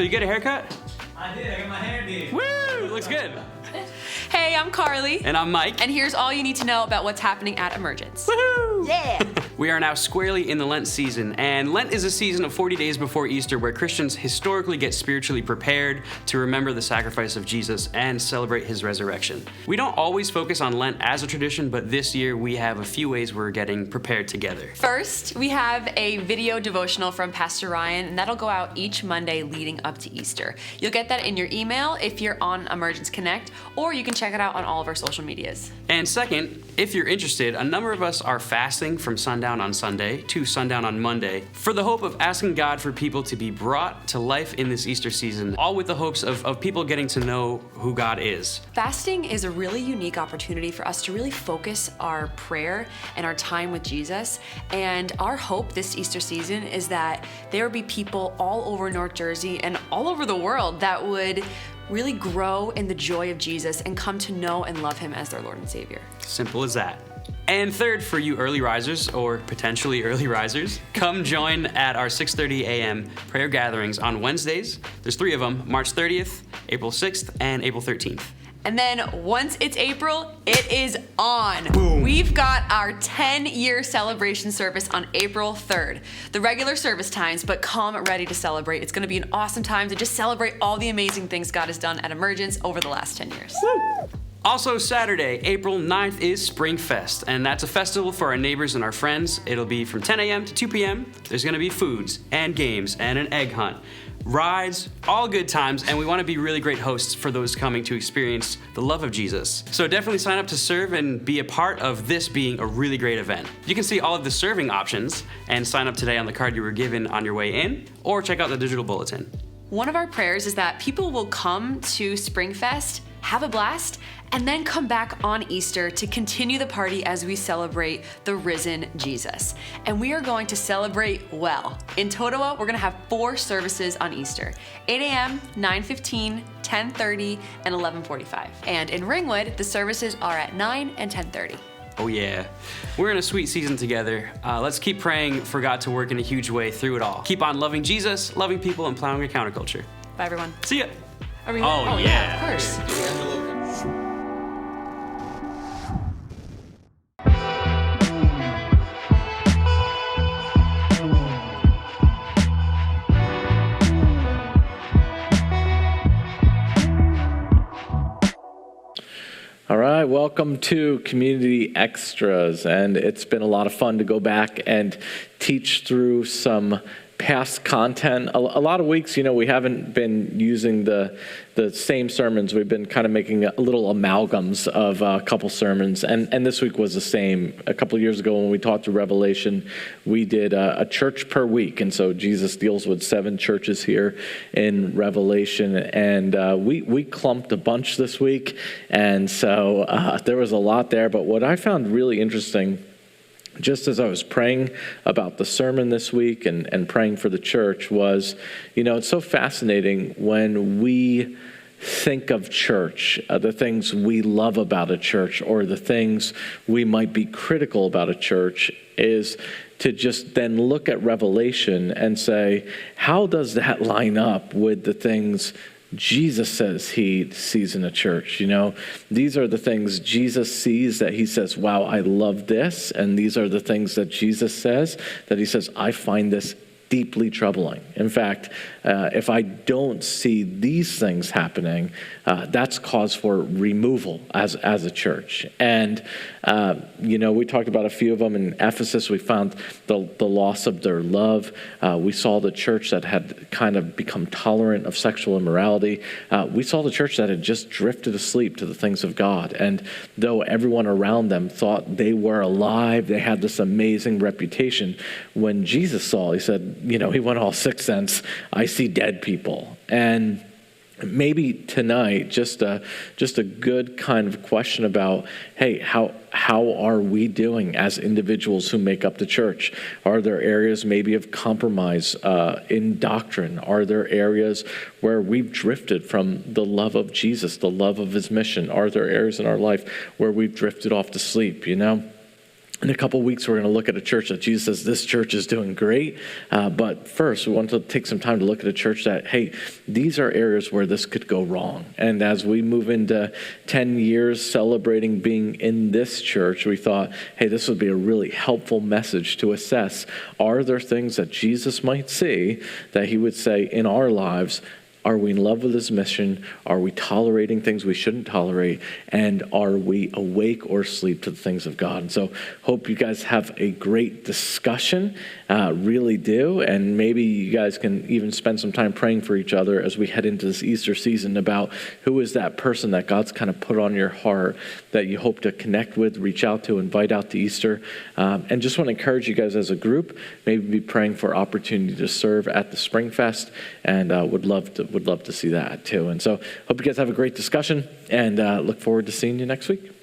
you get a haircut? I did. I got my hair did. Woo! Looks good. Hey, I'm Carly. And I'm Mike. And here's all you need to know about what's happening at Emergence. Woohoo! Yeah! We are now squarely in the Lent season, and Lent is a season of 40 days before Easter where Christians historically get spiritually prepared to remember the sacrifice of Jesus and celebrate his resurrection. We don't always focus on Lent as a tradition, but this year we have a few ways we're getting prepared together. First, we have a video devotional from Pastor Ryan, and that'll go out each Monday leading up to Easter. You'll get that in your email if you're on Emergence Connect, or you can check it out on all of our social medias. And second, if you're interested, a number of us are fasting from sundown on Sunday to sundown on Monday for the hope of asking God for people to be brought to life in this Easter season, all with the hopes of people getting to know who God is. Fasting is a really unique opportunity for us to really focus our prayer and our time with Jesus. And our hope this Easter season is that there will be people all over North Jersey and all over the world that would really grow in the joy of Jesus and come to know and love him as their Lord and Savior. Simple as that. And third, for you early risers or potentially early risers, come join at our 6:30 a.m. prayer gatherings on Wednesdays. There's 3 of them, March 30th, April 6th, and April 13th. And then once it's April, it is on. Boom. We've got our 10-year celebration service on April 3rd. The regular service times, but come ready to celebrate. It's gonna be an awesome time to just celebrate all the amazing things God has done at Emergence over the last 10 years. Woo. Also Saturday, April 9th is Spring Fest, and that's a festival for our neighbors and our friends. It'll be from 10 a.m. to 2 p.m. There's gonna be foods and games and an egg hunt, rides, all good times, and we want to be really great hosts for those coming to experience the love of Jesus. So definitely sign up to serve and be a part of this being a really great event. You can see all of the serving options and sign up today on the card you were given on your way in, or check out the digital bulletin. One of our prayers is that people will come to Springfest, have a blast, and then come back on Easter to continue the party as we celebrate the risen Jesus. And we are going to celebrate well. In Totowa, we're gonna have 4 services on Easter: 8 a.m., 9:15, 10:30, and 11:45. And in Ringwood, the services are at 9 and 10:30. Oh yeah, we're in a sweet season together. Let's keep praying for God to work in a huge way through it all. Keep on loving Jesus, loving people, and plowing a counterculture. Bye, everyone. See ya. Are we? Oh, yeah. Of course. All right, welcome to Community Extras, and it's been a lot of fun to go back and teach through some past content. A lot of weeks, we haven't been using the same sermons. We've been kind of making little amalgams of a couple sermons, and this week was the same. A couple years ago when we taught through Revelation, we did a church per week, and so Jesus deals with 7 churches here in Revelation, and we clumped a bunch this week, and so there was a lot there, but what I found really interesting, just as I was praying about the sermon this week and praying for the church, was, it's so fascinating when we think of church, the things we love about a church or the things we might be critical about a church, is to just then look at Revelation and say, how does that line up with the things Jesus says he sees in a church? These are the things Jesus sees that he says, wow, I love this. And these are the things that Jesus says that he says, I find this deeply troubling. In fact, if I don't see these things happening, that's cause for removal as a church. And, we talked about a few of them. In Ephesus, we found the loss of their love. We saw the church that had kind of become tolerant of sexual immorality. We saw the church that had just drifted asleep to the things of God. And though everyone around them thought they were alive, they had this amazing reputation, when Jesus saw, he said, he went all sixth sense, I see dead people. And maybe tonight, just a good kind of question about, hey, how are we doing as individuals who make up the church? Are there areas maybe of compromise in doctrine? Are there areas where we've drifted from the love of Jesus, the love of his mission? Are there areas in our life where we've drifted off to sleep, In a couple weeks, we're going to look at a church that Jesus says this church is doing great. But first, we want to take some time to look at a church that, hey, these are areas where this could go wrong. And as we move into 10 years celebrating being in this church, we thought, hey, this would be a really helpful message to assess, are there things that Jesus might see that he would say in our lives? Are we in love with his mission? Are we tolerating things we shouldn't tolerate? And are we awake or asleep to the things of God? And so hope you guys have a great discussion, really do. And maybe you guys can even spend some time praying for each other as we head into this Easter season about who is that person that God's kind of put on your heart that you hope to connect with, reach out to, invite out to Easter. And just want to encourage you guys as a group, maybe be praying for opportunity to serve at the Spring Fest, and would love to see that too. And so hope you guys have a great discussion, and look forward to seeing you next week.